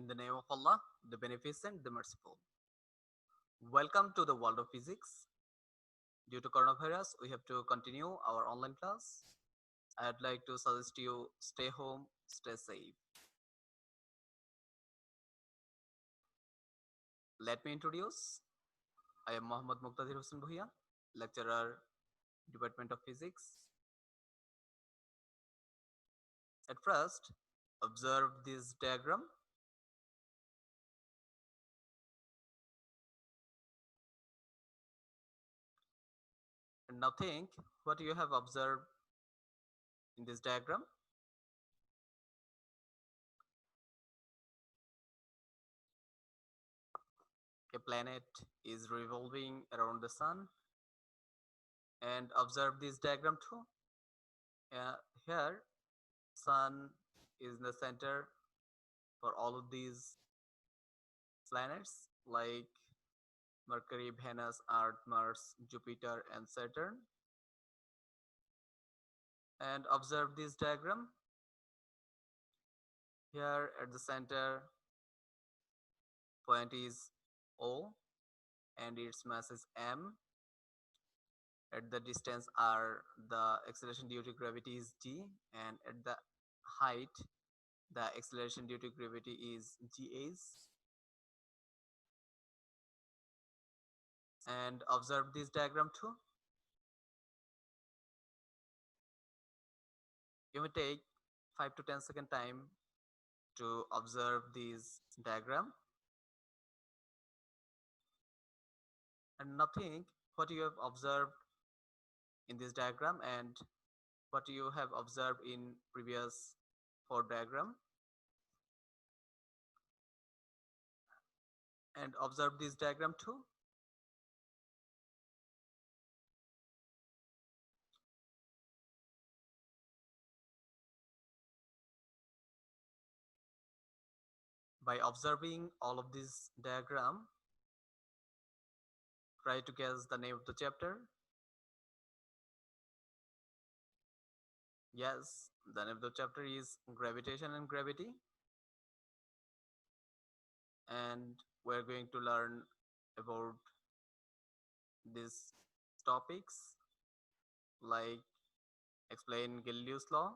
In the name of Allah, the Beneficent, the Merciful. Welcome to the world of physics. Due to coronavirus, we have to continue our online class. I'd like to suggest you stay home, stay safe. Let me introduce. I am Mohammad Muqtadir Hussain Bhuiya, lecturer, Department of Physics. At first, observe this diagram. And now think what you have observed in this diagram. A planet is revolving around the sun, and observe this diagram too. Here, sun is in the center for all of these planets like Mercury, Venus, Earth, Mars, Jupiter, and Saturn. And observe this diagram. Here at the center point is O, and its mass is m. At the distance r, the acceleration due to gravity is g, and at the height, the acceleration due to gravity is gh. And observe this diagram too. You may take 5 to 10 second time to observe this diagram. And now think what you have observed in this diagram and what you have observed in previous 4 diagram. And observe this diagram too. By observing all of this diagram, try to guess the name of the chapter. Yes, the name of the chapter is Gravitation and Gravity. And we're going to learn about these topics like explain Galileo's law,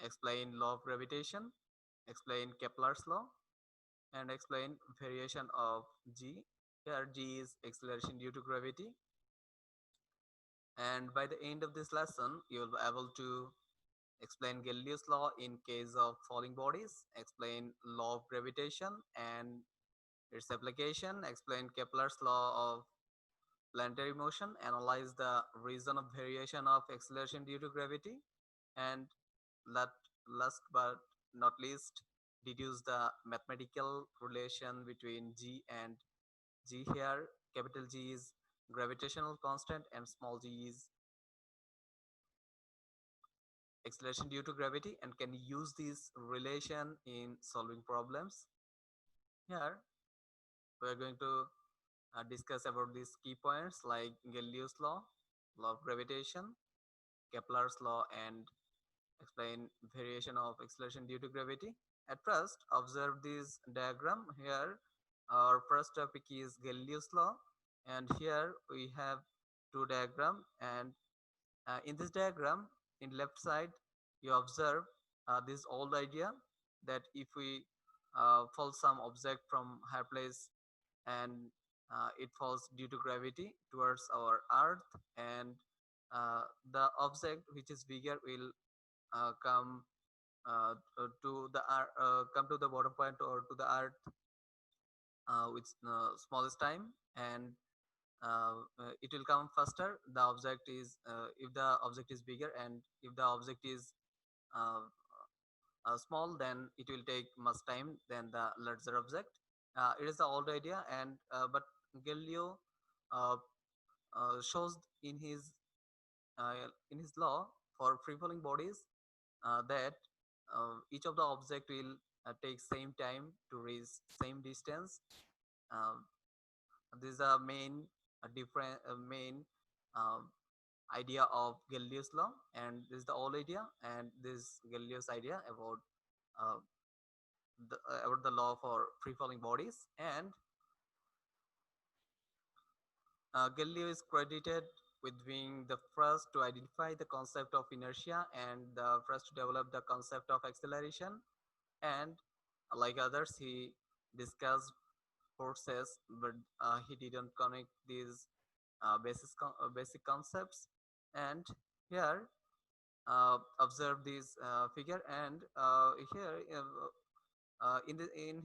explain law of gravitation, explain Kepler's law, and explain variation of G. Here G is acceleration due to gravity. And by the end of this lesson, you'll be able to explain Galileo's law in case of falling bodies, explain law of gravitation and its application, explain Kepler's law of planetary motion, analyze the reason of variation of acceleration due to gravity, and last but not least, deduce the mathematical relation between G and G. Here capital G is gravitational constant and small g is acceleration due to gravity, and can use this relation in solving problems. Here we are going to discuss about these key points like Galileo's law, law of gravitation, Kepler's law, and explain variation of acceleration due to gravity. At first, observe this diagram. Here our first topic is Galileo's law, and here we have two diagram. And in this diagram, in left side, you observe this old idea that if we fall some object from higher place and it falls due to gravity towards our earth, and the object which is bigger will come to the come to the bottom point or to the earth with smallest time, and it will come faster. The object is if the object is bigger, and if the object is uh, small, then it will take much time than the larger object. It is the old idea, and but Galileo uh, shows in his law for free falling bodies that each of the object will take same time to reach same distance. Um, this is a main different main um, idea of Galileo's law, and this is the old idea, and this Galileo's idea about uh, about the law for free falling bodies. And Galileo is credited with being the first to identify the concept of inertia and the first to develop the concept of acceleration. And like others, he discussed forces, but he didn't connect these basic concepts. And here, observe this figure, and here in the in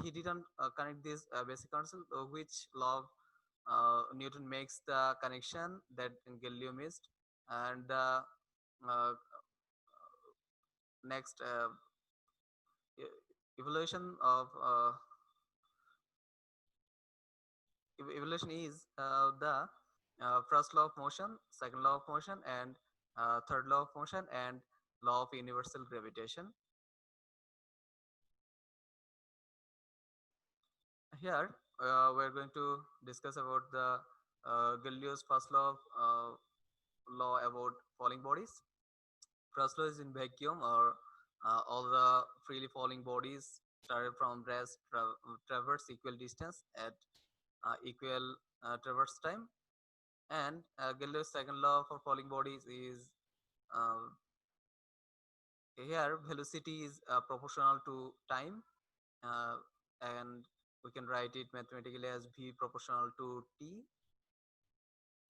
he didn't connect this basic concept, which law Newton makes the connection that Galileo missed. And the next evolution of evolution is the first law of motion, second law of motion, and third law of motion, and law of universal gravitation. Here we're going to discuss about the Galileo's first law about falling bodies. First law is in vacuum, or all the freely falling bodies started from rest traverse equal distance at equal traverse time. And Galileo's second law for falling bodies is uh, here velocity is proportional to time, uh, and we can write it mathematically as v proportional to t.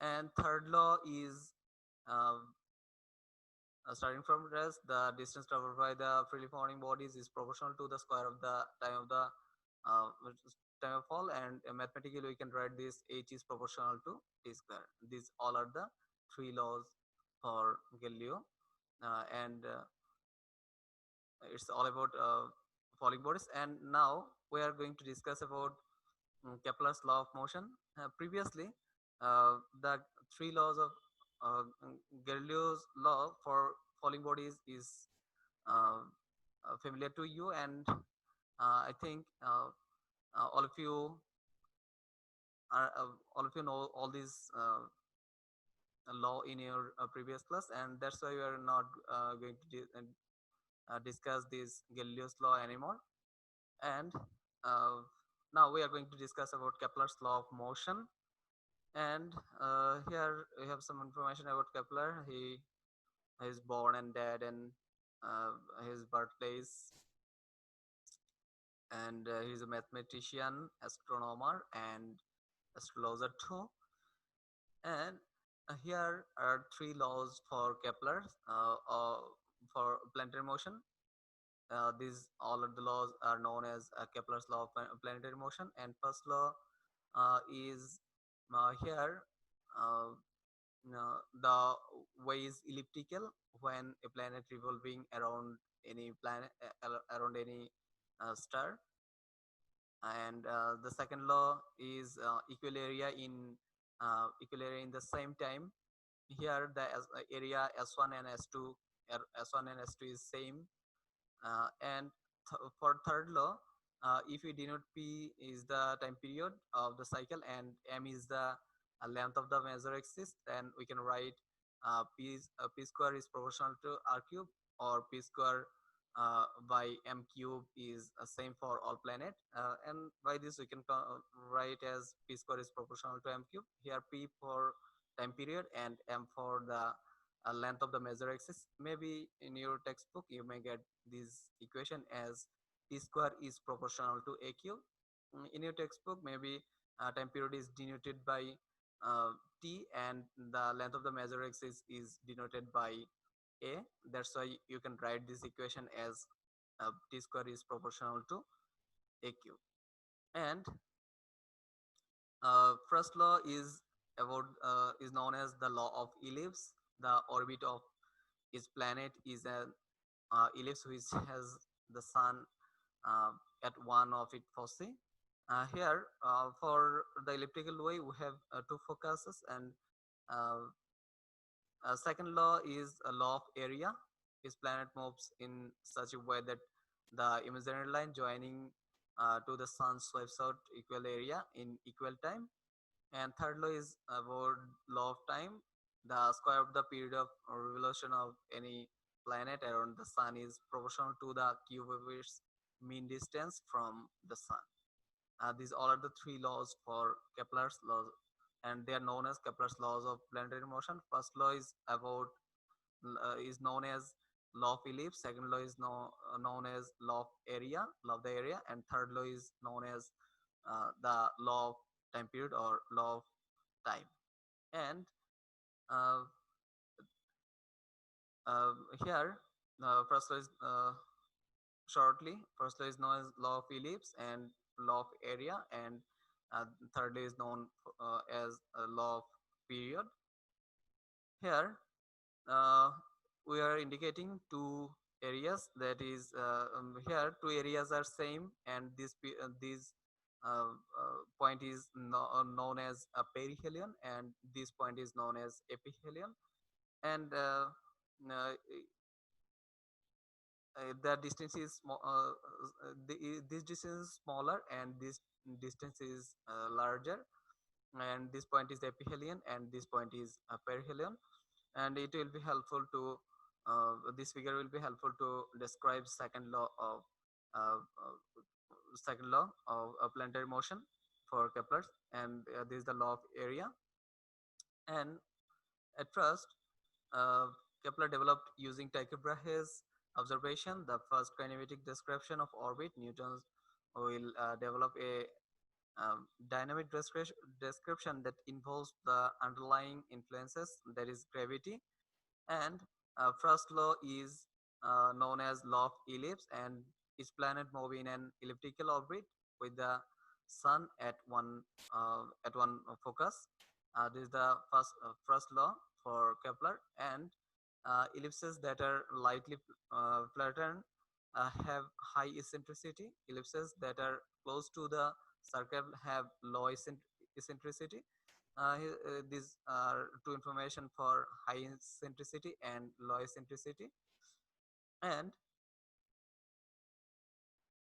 And third law is uh, starting from rest, the distance traveled by the freely falling bodies is proportional to the square of the time of fall, and mathematically we can write this h is proportional to t square. These all are the three laws for Galileo, and it's all about falling bodies. And now we are going to discuss about Kepler's law of motion. Previously, the three laws of uh, Galileo's law for falling bodies is uh, familiar to you, and I think all of you all of you know all these law in your previous class, and that's why we are not going to discuss this Galileo's law anymore. And uh, now we are going to discuss about Kepler's law of motion. And here we have some information about Kepler. He is born and died in his birthplace, and he's a mathematician, astronomer, and astrologer too. And here are three laws for Kepler for planetary motion. These all of the laws are known as Kepler's law of planetary motion. And first law is here. Uh, the way is elliptical when a planet revolving around any planet around any star. And the second law is equal area in the same time. Here the area s1 and s2 s1 and s2 is same. And for third law, if we denote p is the time period of the cycle and m is the length of the major axis, then we can write p square is proportional to r cube, or p square by m cube is same for all planet. And by this we can write as p square is proportional to m cube. Here p for time period and m for the length of the major axis. Maybe in your textbook you may get this equation as t square is proportional to a cube. In your textbook, maybe time period is denoted by t, and the length of the major axis is denoted by a. That's why you can write this equation as t square is proportional to a cube. And first law is known as the law of ellipse. The orbit of its planet is an ellipse which has the sun uh, at one of its foci. Here, for the elliptical way, we have two focuses, and uh, second law is a law of area. Its planet moves in such a way that the imaginary line joining to the sun swipes out equal area in equal time. And third law is about law of time. The square of the period of revolution of any planet around the sun is proportional to the cube of its mean distance from the sun. These all are the three laws for Kepler's laws, and they are known as Kepler's laws of planetary motion. First law is about is known as law of ellipse. Second law is known as law of the area, and third law is known as the law of time period or law of time. And uh, uh, here, first law is shortly. First law is known as law of ellipse and law of area, and third law is known as law of period. Here, uh, we are indicating two areas. That is, here two areas are same, and this point is known as a perihelion, and this point is known as ephelion. And the distance is this distance is smaller, and this distance is larger, and this point is ephelion and this point is perihelion. And it will be helpful to this figure will be helpful to describe uh, uh, second law of planetary motion for Kepler. And this is the law of area. And at first, uh, Kepler developed using Tycho Brahe's observation the first kinematic description of orbit. Newton will develop a dynamic description that involves the underlying influences, that is gravity. And first law is known as law of ellipse, and each planet move in an elliptical orbit with the sun at one focus. This is the first law for Kepler. And ellipses that are lightly flattened have high eccentricity. Ellipses that are close to the circle have low eccentricity. These are two information for high eccentricity and low eccentricity. And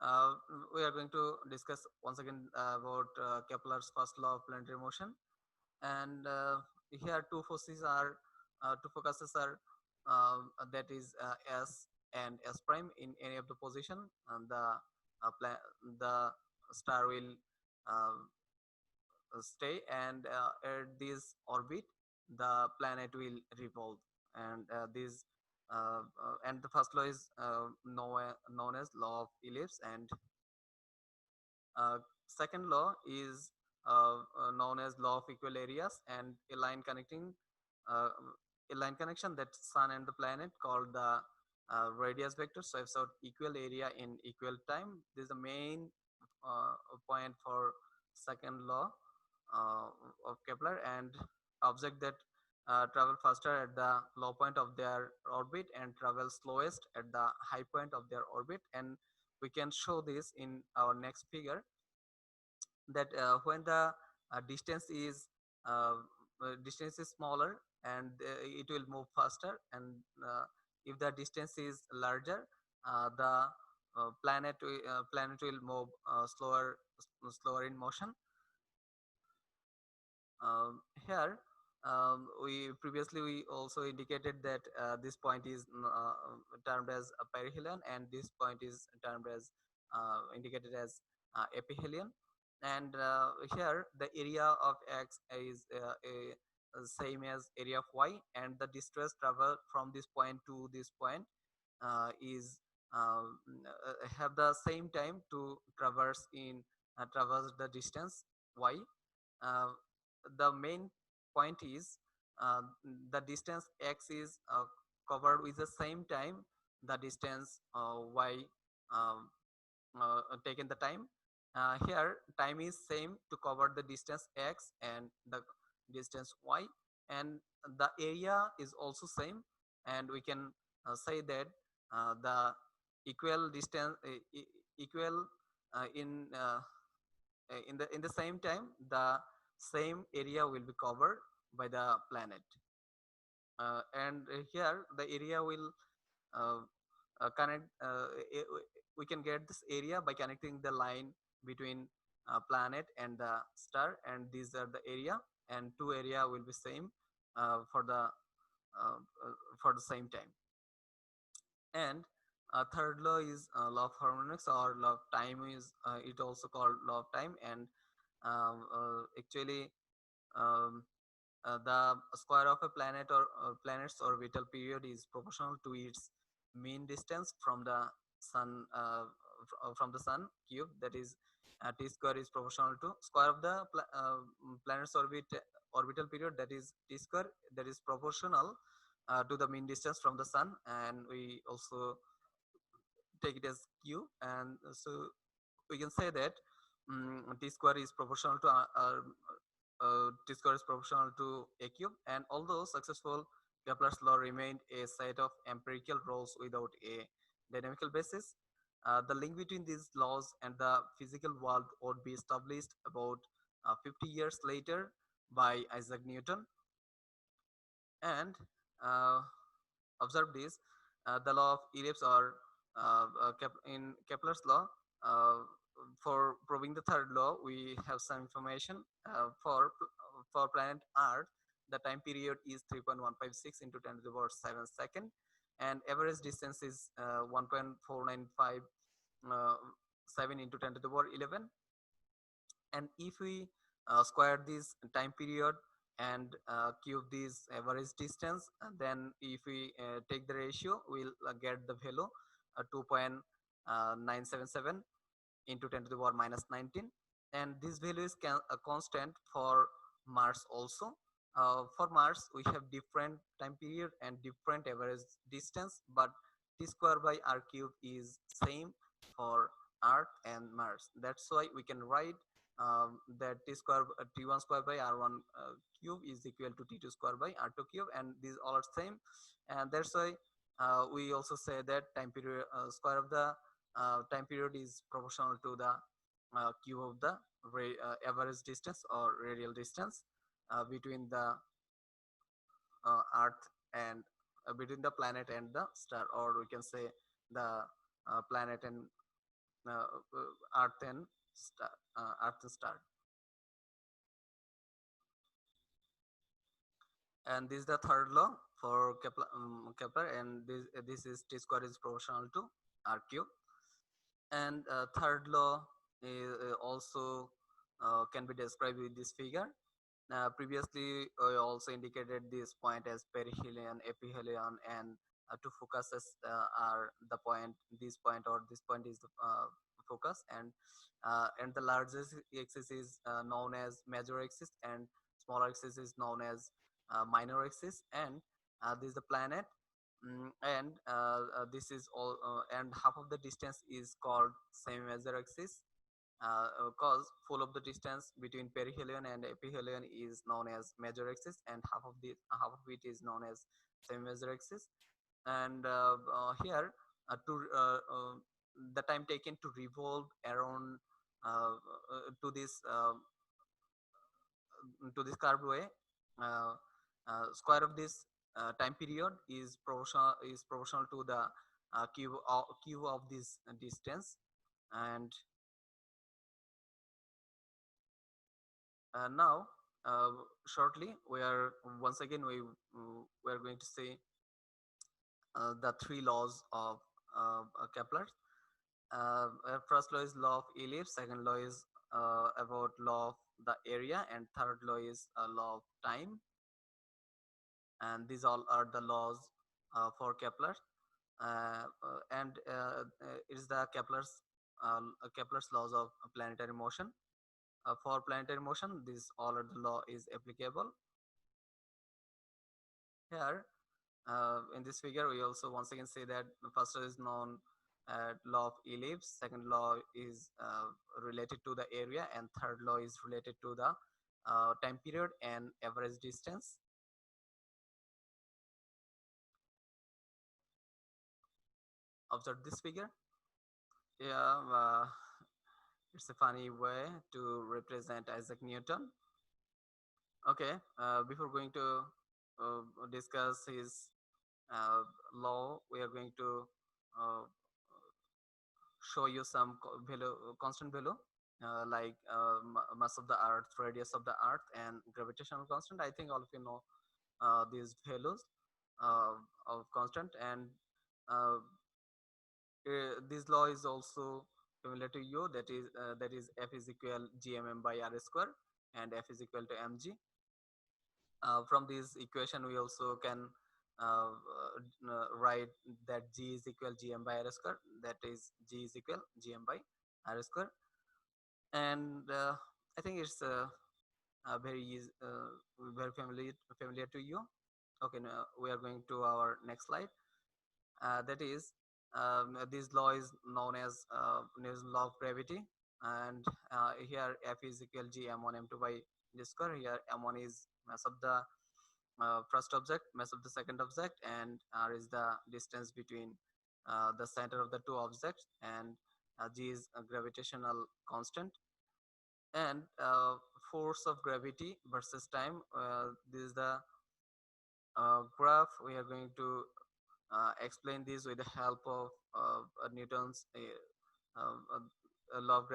uh, we are going to discuss once again about Kepler's first law of planetary motion. And here two focuses are that is S and S prime in any of the position, and the star will uh, stay, and at this orbit the planet will revolve. And this and the first law is known as law of ellipse. And second law is known as law of equal areas, and uh, a line connection that sun and the planet called the radius vector. So if so equal area in equal time, this is the main point for second law uh, of Kepler. And object that travel faster at the low point of their orbit and travel slowest at the high point of their orbit. And we can show this in our next figure, that when the uh, distance is smaller, and it will move faster. And if the distance is larger, the planet will move slower in motion. Here, we also indicated that this point is termed as a perihelion, and this point is termed as indicated as ephelion. And here the area of X is same as area of Y, and the distance travel from this point to this point is have the same time to traverse the distance Y. uh, the main point is uh, the distance X is covered with the same time the distance Y um, taken the time. Here time is same to cover the distance X and the distance Y, and the area is also same. And we can say that the equal distance equal in the same time the same area will be covered by the planet. And here the area will uh, connect we can get this area by connecting the line between planet and the star, and these are the area, and two area will be same uh, for the for the same time. And third law is law of harmonics, or law of time is it also called law of time. And actually, um, the square of a planet or planet's orbital period is proportional to its mean distance from the sun, from the sun cube. That is, t square is proportional to square of the planet's orbital period, that is t square, that is proportional to the mean distance from the sun. And we also take it as q. And so we can say that t square is proportional to t square is proportional to a cube. And although successful, Kepler's law remained a set of empirical rules without a dynamical basis. The link between these laws and the physical world would be established about 50 years later by Isaac Newton. And uh, observe this, the law of ellipse, or in Kepler's law. uh, for proving the third law, we have some information. For planet Earth, the time period is 3.156 into 10 to the power 7 second, and average distance is 1.495 uh, 7 into 10 to the power 11. And if we square this time period and cube this average distance, then if we take the ratio, we'll get the value 2.977 into 10 to the power minus 19. And this value is a constant for Mars also. For Mars, we have different time period and different average distance, but t square by r cube is same for Earth and Mars. That's why we can write that t1 square by r1 cube is equal to t2 square by r2 cube, and these all are same. And that's why we also say that time period square of the time period is proportional to the cube of the average distance or radial distance between the earth and between the planet and the star, or we can say the planet and earth and star, earth and star. And this is the third law for Kepler, and this is t square is proportional to r cube. And third law is also can be described with this figure. Previously, I also indicated this point as perihelion, ephelion, and two focuses are the point. This point or this point is the focus, and the largest axis is known as major axis, and smaller axis is known as minor axis. And this is the planet. And this is all, and half of the distance is called semi major axis, cause full of the distance between perihelion and ephelion is known as major axis, and half of it is known as semi major axis. And here, to the time taken to revolve around to this curved way, uh, square of this time period is proportional to the cube of this distance. And now, shortly, we are once again we are going to say the three laws of Kepler. First law is law of ellipse. Second law is about law of the area, and third law is law of time. And these all are the laws for Kepler. And it is the Kepler's laws of planetary motion. For planetary motion, this all of the law is applicable. Here, in this figure, we also once again say that the first law is known law of ellipse, second law is related to the area, and third law is related to the time period and average distance. Observe this figure. Yeah, it's a funny way to represent Isaac Newton. Okay, before going to discuss his uh, law, we are going to uh, show you some constant value, like mass of the earth, radius of the earth, and gravitational constant. I think all of you know these values of constant. And this law is also familiar to you. That is F is equal gmm by r square, and F is equal to mg. From this equation, we also can write that G is equal Gm by R square. That is G is equal Gm by R square. And I think it's very easy, very familiar to you. Okay, now we are going to our next slide. That is, this law is known as Newton's law of gravity. And here F is equal G m1 m2 by d square. Here m1 is mass of the first object, mass of the second object, and r is the distance between the center of the two objects, and g is a gravitational constant. And force of gravity versus time, this is the graph. We are going to explain this with the help of Newton's law of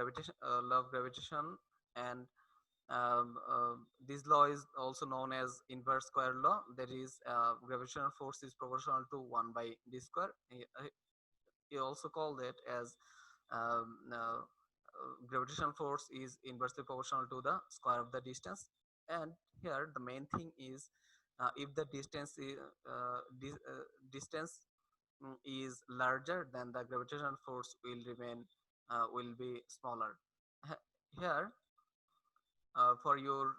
gravitation. And this law is also known as inverse square law. That is, gravitational force is proportional to 1 by d square. You also call it as gravitational force is inversely proportional to the square of the distance. And here the main thing is, if the distance is larger, then the gravitational force will be smaller. Here, for your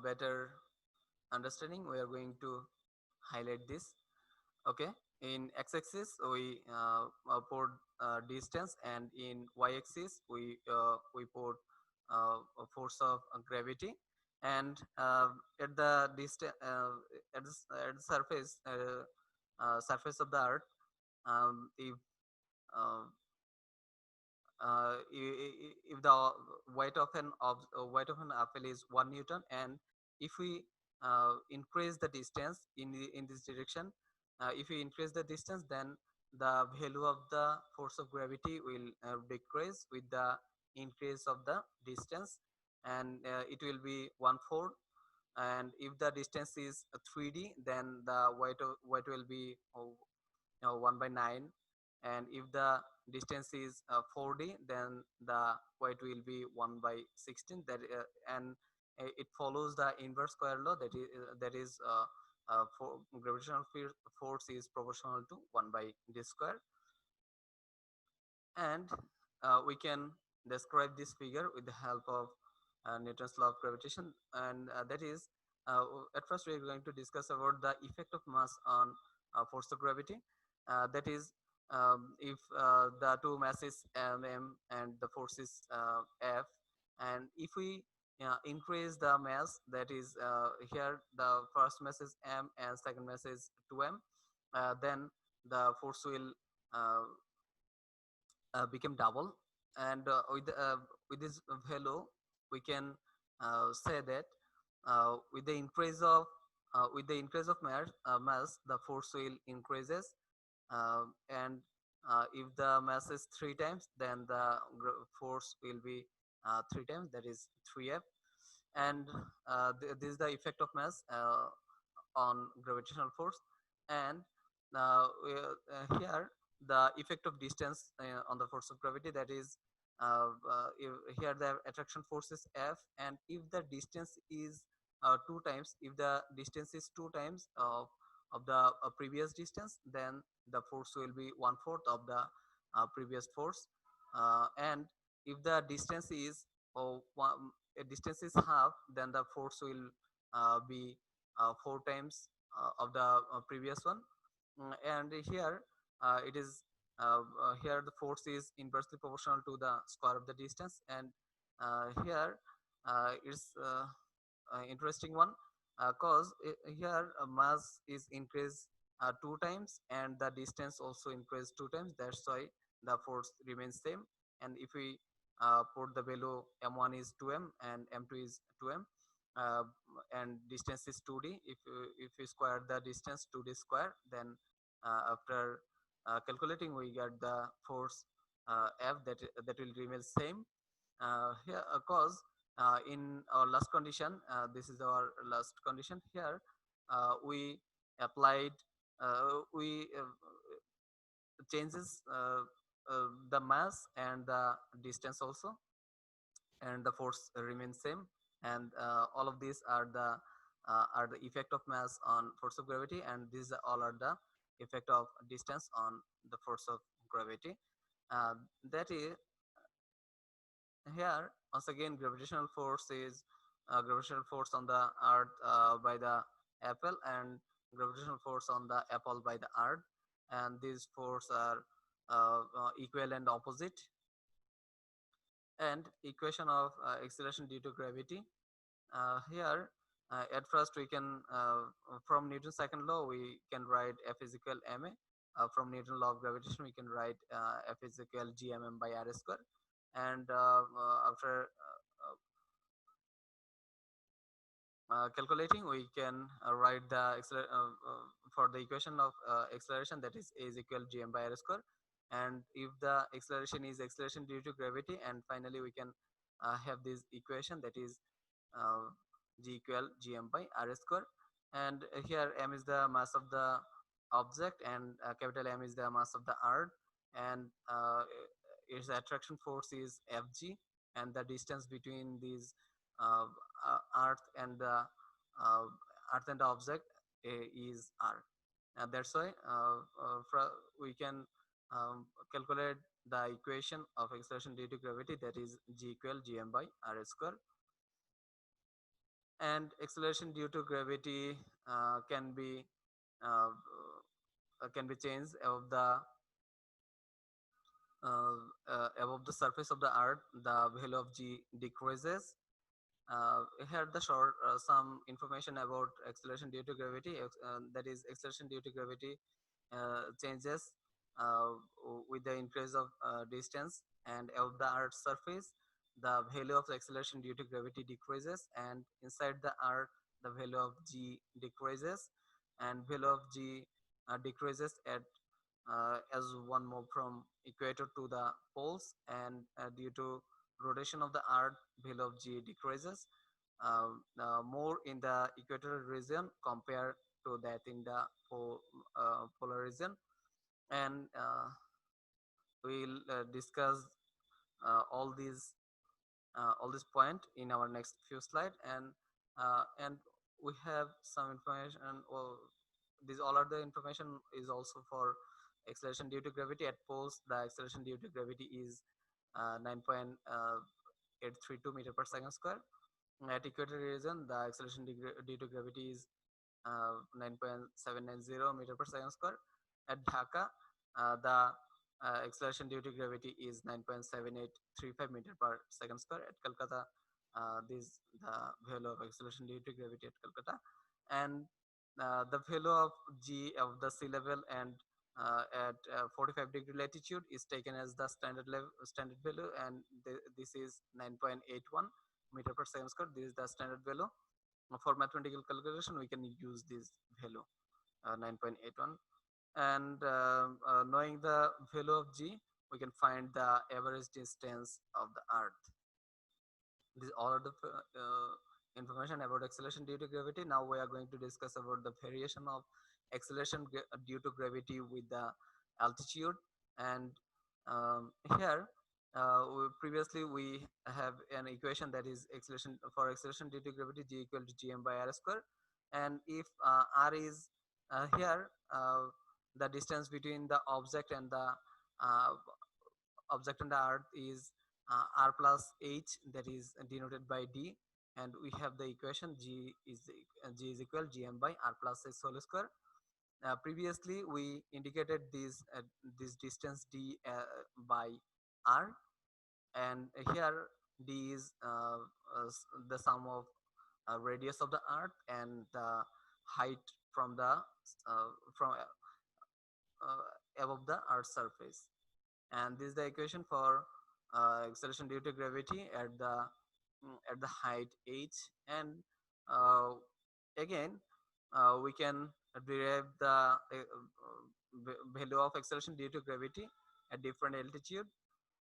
better understanding, we are going to highlight this. Okay, in x-axis we put distance, and in y-axis we put a force of gravity. And at the distance, at the surface of the earth, if uh, if the weight of an apple is 1 Newton, and if we increase the distance in this direction, if we increase the distance, then the value of the force of gravity will decrease with the increase of the distance, and it will be 1/4. And if the distance is 3D, then the weight will be 1/9. And if the distance is 4D, then the weight will be 1/16. And it follows the inverse square law. For gravitational force is proportional to 1 by d square. And we can describe this figure with the help of Newton's law of gravitation. And that is, at first we are going to discuss about the effect of mass on force of gravity. That is, if the two masses m and the force is f, and if we increase the mass, that is, here the first mass is m and second mass is 2m, then the force will uh, become double. And with this value, we can say that with the increase of mass, the force will increases. And if the mass is 3 times, then the force will be 3 times, that is 3f. And this is the effect of mass on gravitational force. And here the effect of distance on the force of gravity, that is, here the attraction force is f, and if the distance is 2 times, if the distance is 2 times of the previous distance, then the force will be 1/4 of the previous force. And if the distance is distance is half, then the force will be 4 times of the previous one. And here it is here the force is inversely proportional to the square of the distance. And here it's interesting one, cause here mass is increased 2 times, and the distance also increased 2 times. That's why the force remains same. And if we put the value m1 is 2m and m2 is 2m, uh, and distance is 2d, if we square the distance 2d square, then after calculating, we get the force f, that will remain same. Here, cause in our last condition, this is our last condition. Here we applied we changes the mass and the distance also, and the force remains same. And all of these are the effect of mass on force of gravity, and these all are the effect of distance on the force of gravity. uh, that is here once again gravitational force is gravitational force on the earth by the apple, and gravitational force on the apple by the earth, and these force are equal and opposite. And equation of acceleration due to gravity, here at first we can from Newton's second law we can write F is equal ma. From Newton law of gravitation we can write F is equal gmm by r square. And after calculating we can write the for the equation of acceleration, that is A is equal gm by r square. And if the acceleration is acceleration due to gravity, and finally we can have this equation, that is uh, g equal gm by r square. And here m is the mass of the object, and capital M is the mass of the earth, and its attraction force is fg, and the distance between these uh, earth and the uh, earth and the object is r. And that's why we can calculate the equation of acceleration due to gravity, that is g equal gm by r square. And acceleration due to gravity uh, can be changed uh, above the surface of the earth. The value of g decreases. Here the short some information about acceleration due to gravity, that is acceleration due to gravity changes uh, with the increase of distance, and above the earth's surface the value of the acceleration due to gravity decreases, and inside the earth the value of g decreases, and value of g decreases at as one move from equator to the poles. And due to rotation of the earth value of g decreases more in the equatorial region compared to that in the polar region. And we'll discuss uh, all these all this point in our next few slide. And we have some information, or these all are the information is also for acceleration due to gravity. At poles the acceleration due to gravity is 9.832 meter per second square. At equatorial region the acceleration due to gravity is 9.790 meter per second square. At Dhaka, the acceleration due to gravity is 9.7835 meter per second square. At Calcutta, this the value of acceleration due to gravity at Calcutta. And the value of g of the sea level and at 45-degree latitude is taken as the standard value, and this is 9.81 meter per second square. This is the standard value. For mathematical calculation we can use this value 9.81. And knowing the value of g we can find the average distance of the earth. These all are the information about acceleration due to gravity. Now we are going to discuss about the variation of acceleration due to gravity with the altitude. And here previously we have an equation, that is acceleration for acceleration due to gravity g equal to gm by r square. And if r is here the distance between the object and the uh, object on the earth is r plus h, that is denoted by d. And we have the equation g is equal gm by r plus h whole square. Previously we indicated this distance d by r, and here d is the sum of radius of the earth and the height from the from above the earth's surface. And this is the equation for acceleration due to gravity at the height h. And uh, again we can derive the value of acceleration due to gravity at different altitude.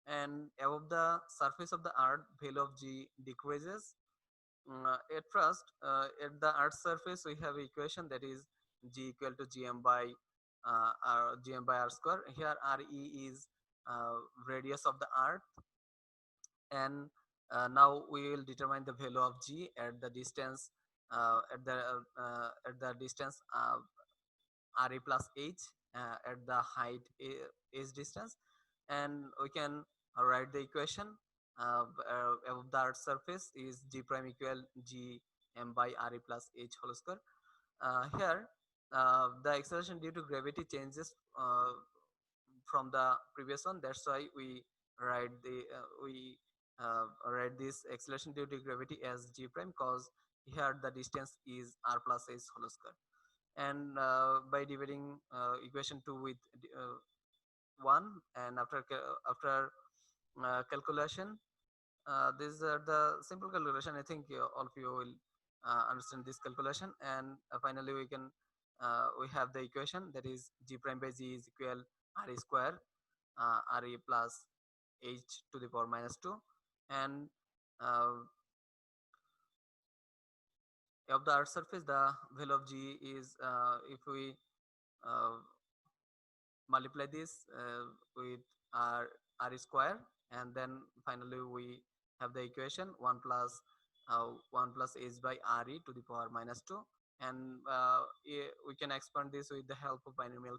And above the surface of the earth value of g decreases. At first at the earth's surface we have equation, that is g equal to gm by gm by r square. Here re is radius of the earth, and now we will determine the value of g at the distance at the distance re plus h at the height h distance, and we can write the equation of the earth surface is g prime equal g m by re plus h whole square. Here the acceleration due to gravity changes from the previous one. That's why we write this acceleration due to gravity as g prime, cause here the distance is r plus h whole square. And by dividing equation 2 with 1, and after calculation, these are the simple calculation. I think all of you will understand this calculation, and finally we have the equation that is g prime by g is equal re square re plus h to the power minus 2, and uh, of the earth surface the value of g is if we uh, multiply this with r square, and then finally we have the equation 1 plus h by re to the power minus 2, and we can expand this with the help of binomial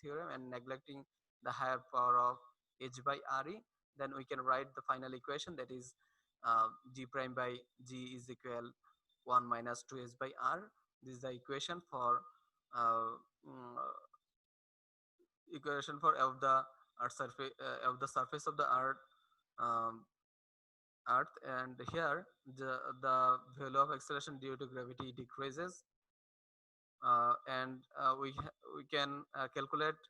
theorem, and neglecting the higher power of h by re, then we can write the final equation that is g prime by g is equal 1 minus 2 h by r. This is the uh, mm, equation for of the earth surface of the surface of the um, earth. And here the value of acceleration due to gravity decreases, and we can calculate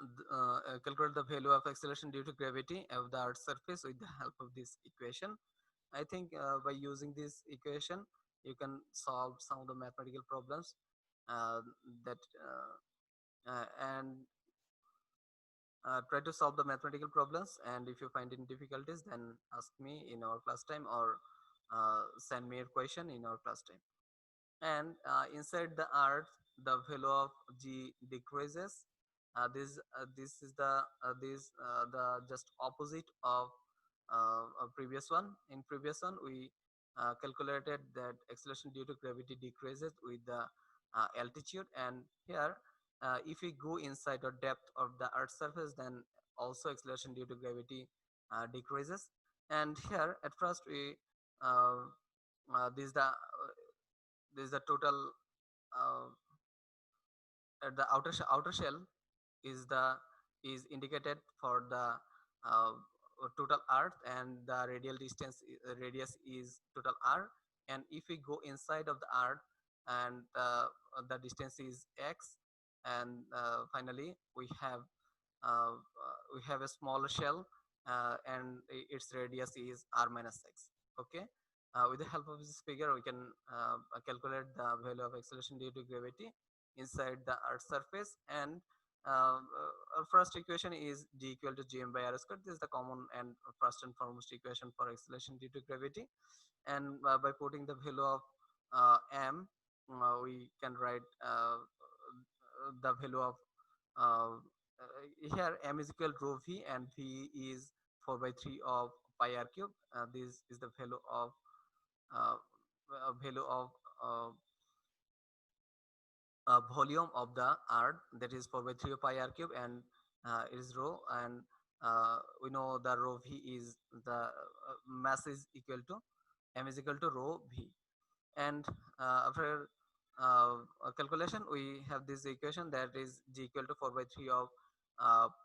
the value of acceleration due to gravity of the earth surface with the help of this equation. I think by using this equation you can solve some of the mathematical problems uh, that and try to solve the mathematical problems, and if you find any difficulties then ask me in our class time, or send me a question in our class time. And inside the earth the value of g decreases. This is the just opposite of previous one. In previous one we calculated that acceleration due to gravity decreases with the altitude, and here if we go inside the depth of the earth surface then also acceleration due to gravity decreases. And here at first we uh, this is the total uh, at the outer shell is the is indicated for the uh, total earth, and the radial distance radius is total r. And if we go inside of the earth, and the distance is x, and finally we have a smaller shell, and its radius is r minus x. Okay, with the help of this figure we can calculate the value of acceleration due to gravity inside the earth surface. And our first equation is g equal to gm by r squared. This is the common and first and foremost equation for acceleration due to gravity. And by putting the value of m, we can write the value of here m is equal to rho v, and v is 4 by 3 of pi r cube. This is the uh, value of uh, volume of the earth, that is 4 by 3 of pi r cube, and it is rho. And we know the rho v is the mass is equal to m is equal to rho v. And after calculation we have this equation that is g equal to 4 by 3 of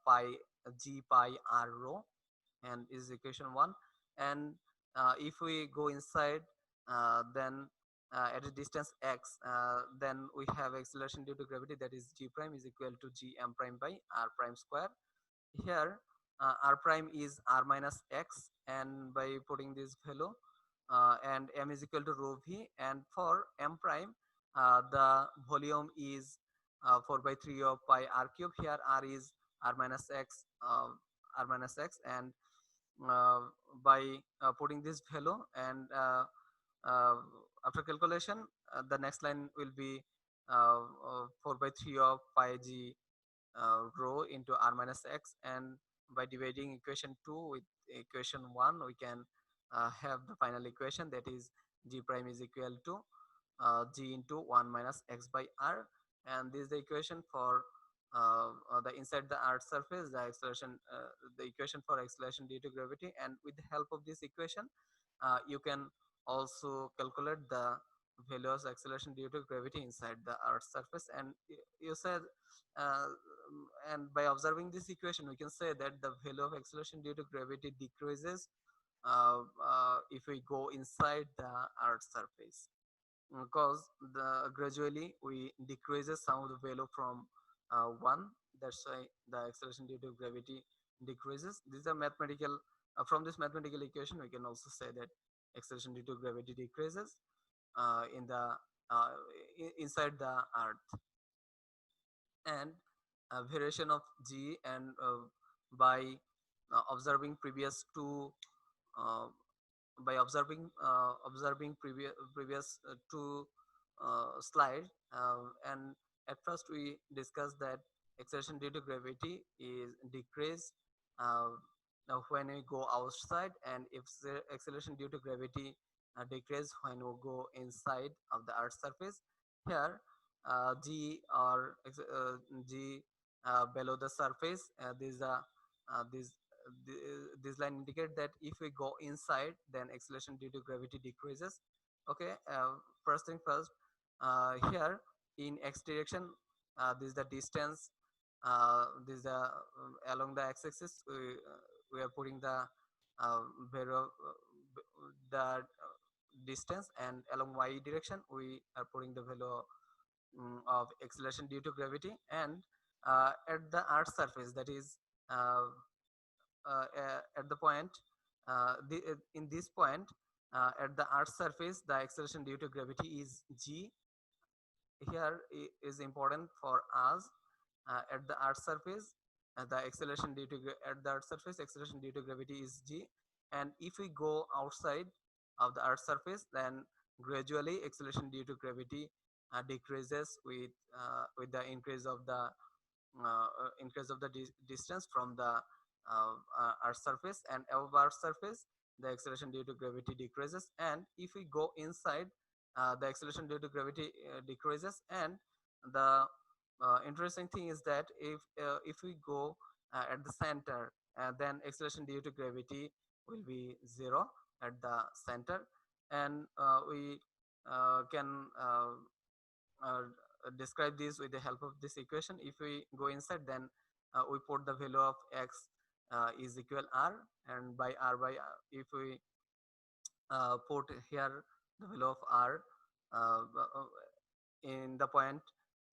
pi g pi r rho, and is equation 1. And if we go inside, then at a distance x, then we have acceleration due to gravity that is g prime is equal to g m prime by r prime square. Here r prime is r minus x, and by putting this value, and m is equal to rho v, and for m prime the volume is 4 by 3 of pi r cube. Here r is r minus x, and uh, by putting this value, and uh, after calculation the next line will be 4 by 3 of pi g rho into r minus x, and by dividing equation 2 with equation 1 we can have the final equation, that is g prime is equal to g into 1 minus x by r. And this is the equation for the inside the earth surface, the acceleration, the equation for acceleration due to gravity. And with the help of this equation you can also calculate the value of acceleration due to gravity inside the earth's surface. And you said uh, and by observing this equation we can say that the value of acceleration due to gravity decreases if we go inside the earth's surface, because the gradually we decreases some of the value from 1. That's why the acceleration due to gravity decreases. These are mathematical, from this mathematical equation we can also say that acceleration due to gravity decreases in the uh, inside the earth. And variation of g, and by observing previous two uh, by observing previous two slide, and at first we discussed that acceleration due to gravity is decreased uh, now when we go outside, and if the acceleration due to gravity decrease when we go inside of the earth's surface. Here g or g below the surface, this line indicate that if we go inside then acceleration due to gravity decreases. Okay, first thing first, here in x direction, this is the distance, this is the along the x-axis we are putting the value of the distance, and along y direction we are putting the value of acceleration due to gravity. And at the earth surface, that is uh, at the point in this point at the earth surface, the acceleration due to gravity is g. Here is important for us, at the earth surface the acceleration due to at the earth surface acceleration due to gravity is g. And if we go outside of the earth surface, then gradually acceleration due to gravity decreases with the increase of the distance from the earth surface. And above earth surface the acceleration due to gravity decreases, and if we go inside the acceleration due to gravity decreases. And the interesting thing is that if we go at the center, then acceleration due to gravity will be zero at the center. And we can uh, describe this with the help of this equation. If we go inside, then we put the value of x is equal r, and by r by if we put here the value of r in the point,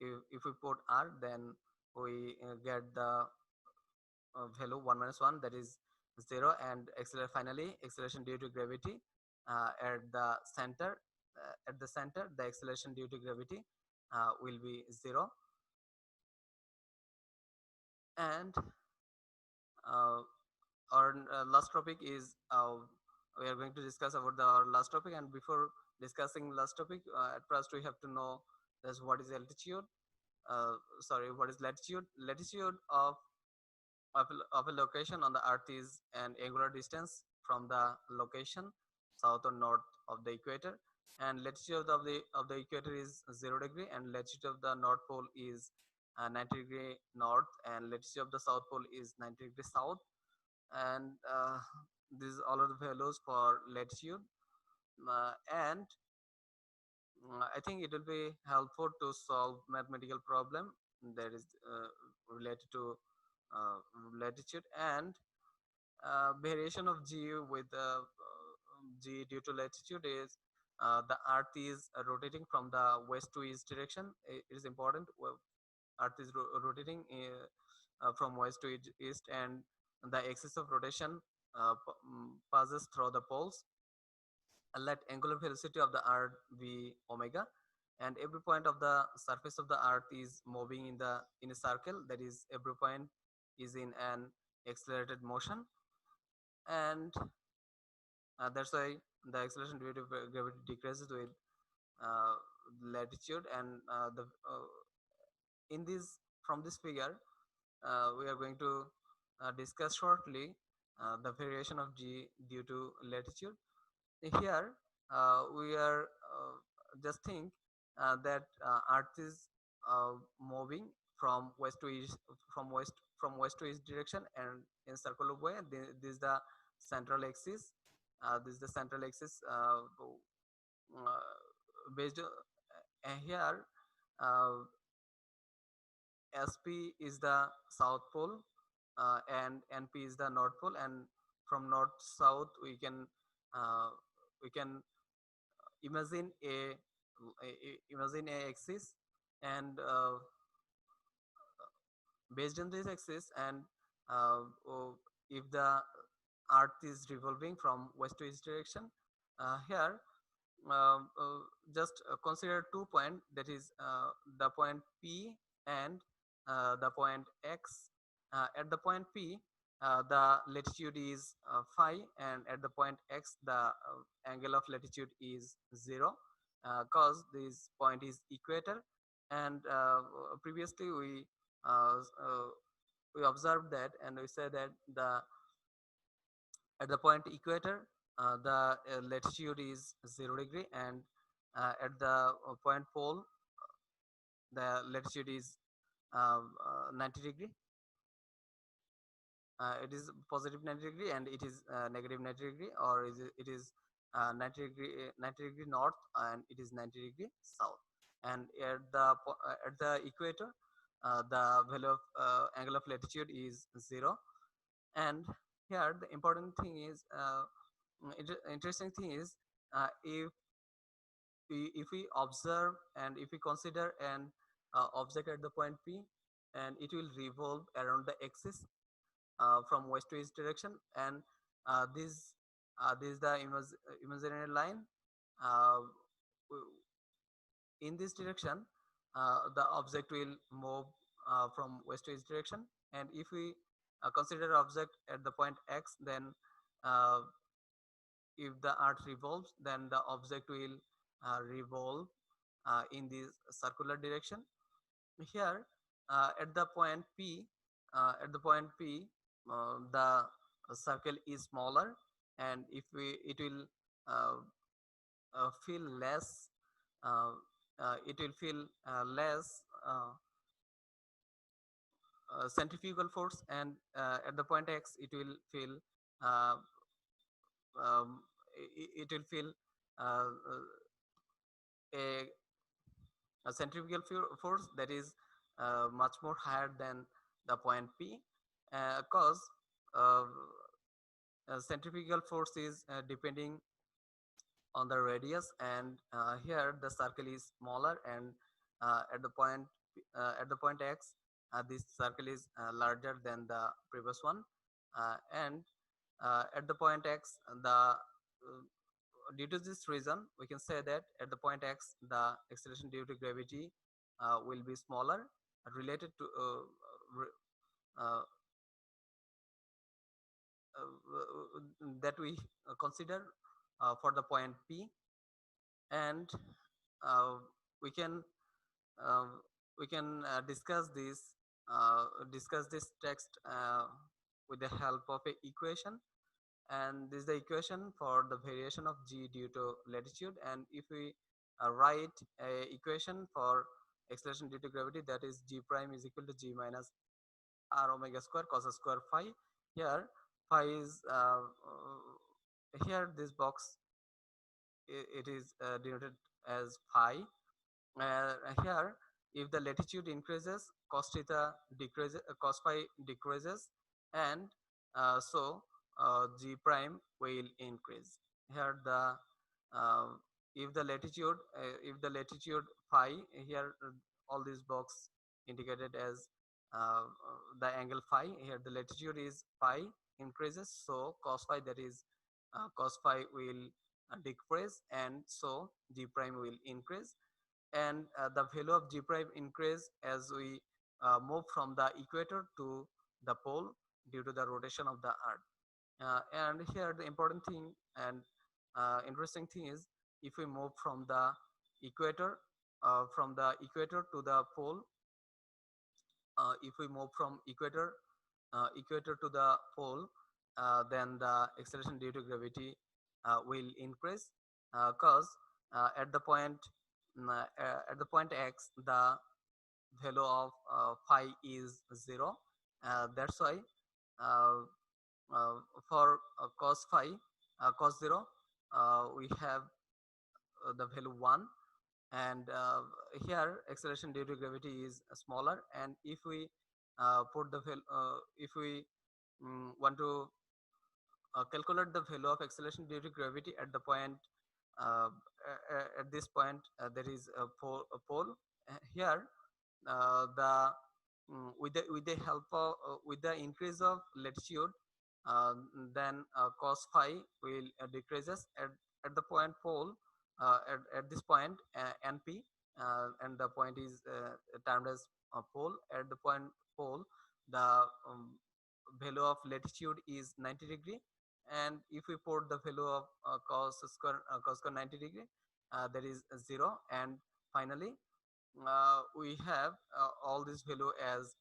if we put r, then we get the value 1 minus 1, that is 0. And finally acceleration due to gravity at the center, the acceleration due to gravity will be 0. And uh, our last topic is we are going to discuss about our last topic. And before discussing last topic, at first we have to know that's what is altitude, sorry, what is latitude. Latitude of a location on the earth is an angular distance from the location south or north of the equator. And latitude of the equator is 0 degree, and latitude of the north pole is 90 degree north, and latitude of the south pole is 90 degree south. And these all are the values for latitude. And I think it will be helpful to solve mathematical problem that is related to uh, latitude. And variation of g with g due to latitude is the earth is rotating from the west to east direction. It is important. Well, earth is rotating from west to east, and the axis of rotation passes through the poles. Let angular velocity of the earth be omega, and every point of the surface of the earth is moving in a circle, that is every point is in an accelerated motion. And that's why the acceleration due to gravity decreases with latitude, and the in this from this figure we are going to discuss shortly the variation of G due to latitude. Here we are just think that Earth is moving from west to east, from west to east direction, and in circular way. This is the central axis. This is the central axis based here. Uh, SP is the south pole, and NP is the north pole, and from north south uh, we can imagine a axis, and based on this axis, and if the earth is revolving from west to east direction, here just consider 2 points, that is the point P and the point X. At the point P, the latitude is phi, and at the point X, the angle of latitude is 0, cause this point is equator. And previously uh, uh, we observed that, and we said that the at the point equator, the latitude is 0 degree, and at the point pole, the latitude is 90 degree. It is positive 90 degree, and it is negative 90 degree, or it is 90 degree north, and it is 90 degree south. And at the equator, the value of angle of latitude is 0. And here the important thing is interesting thing is, if we observe and if we consider an object at the point P, and it will revolve around the axis from west to east direction, and this is the imaginary line. uh, in this direction, the object will move from west to east direction. And if we consider object at the point X, then uh, if the earth revolves, then the object will revolve in this circular direction. Here at the point P, the circle is smaller, and if we it will uh, feel less, uh, it will feel less centrifugal force, and at the point X, it will feel uh, it will feel uh, a, a centrifugal force that is much more higher than the point P, because uh, centrifugal force is depending on the radius, and here the circle is smaller, and at the point X, this circle is larger than the previous one. And at the point X, the due to this reason, we can say that at the point X, the acceleration due to gravity will be smaller, related to uh, that we consider for the point P. And uh, we can uh, discuss this text with the help of a equation. And this is the equation for the variation of G due to latitude. And if we write a equation for acceleration due to gravity, that is G prime is equal to G minus R omega square cos square phi. Here phi is here this box, it is denoted as phi. Here, if the latitude increases, cos theta decreases, cos phi decreases, and so G prime will increase. Here the uh, if the latitude phi, here all these box indicated as the angle phi. Here the latitude is phi increases, so cos phi, that is cos phi will decrease, and so G prime will increase. And the value of G prime increase as we move from the equator to the pole due to the rotation of the earth. And here the important thing and interesting thing is, if we move from the equator from the equator to the pole. If we move from equator to the pole, then the acceleration due to gravity will increase, because at the point at the point x, the value of phi is 0. That's why uh, uh, for cos phi, cos 0, we have the value 1. And here acceleration due to gravity is smaller, and if we put the if we want to calculate the value of acceleration due to gravity at the point, at this point, there is a pole here. The with the help of with the increase of latitude, uh, then cos phi will decreases at the point pole, at this point, np, and the point is termed as pole. At the point pole, the value of latitude is 90 degree, and if we put the value of cos square 90 degree, that is 0. And finally, we have all this value as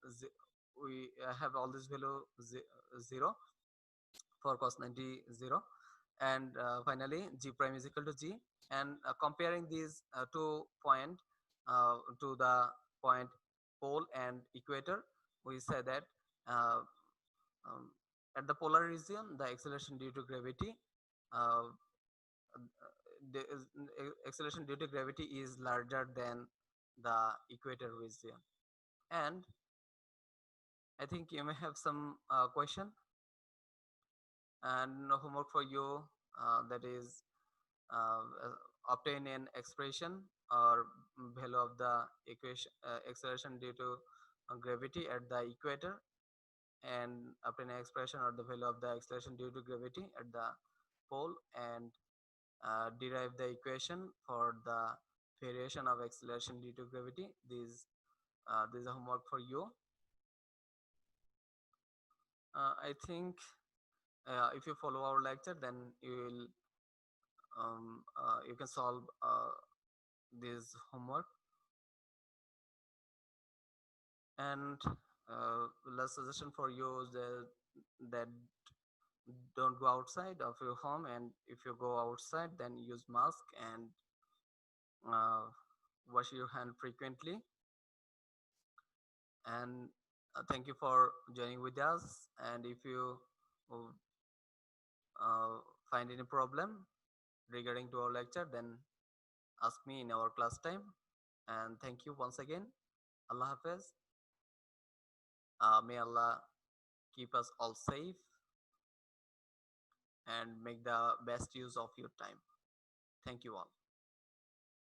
we have all this value 0 for cos 90 0. And finally g prime is equal to g. And comparing these two point to the point pole and equator, we say that uh, um, at the polar region, the acceleration due to gravity, uh, the acceleration due to gravity is larger than the equator region. And I think you may have some question and homework for you, that is obtain an expression or value of the equation acceleration due to gravity at the equator, and obtain an expression or the value of the acceleration due to gravity at the pole, and derive the equation for the variation of acceleration due to gravity. This is a homework for you. I think if you follow our lecture, then you can solve this homework. And last suggestion for you is that don't go outside of your home, and if you go outside, then use mask and uh, wash your hand frequently. And thank you for joining with us. And if you uh, find any problem regarding to our lecture, then ask me in our class time. And thank you once again. Allah Hafiz. May Allah keep us all safe and make the best use of your time. Thank you all.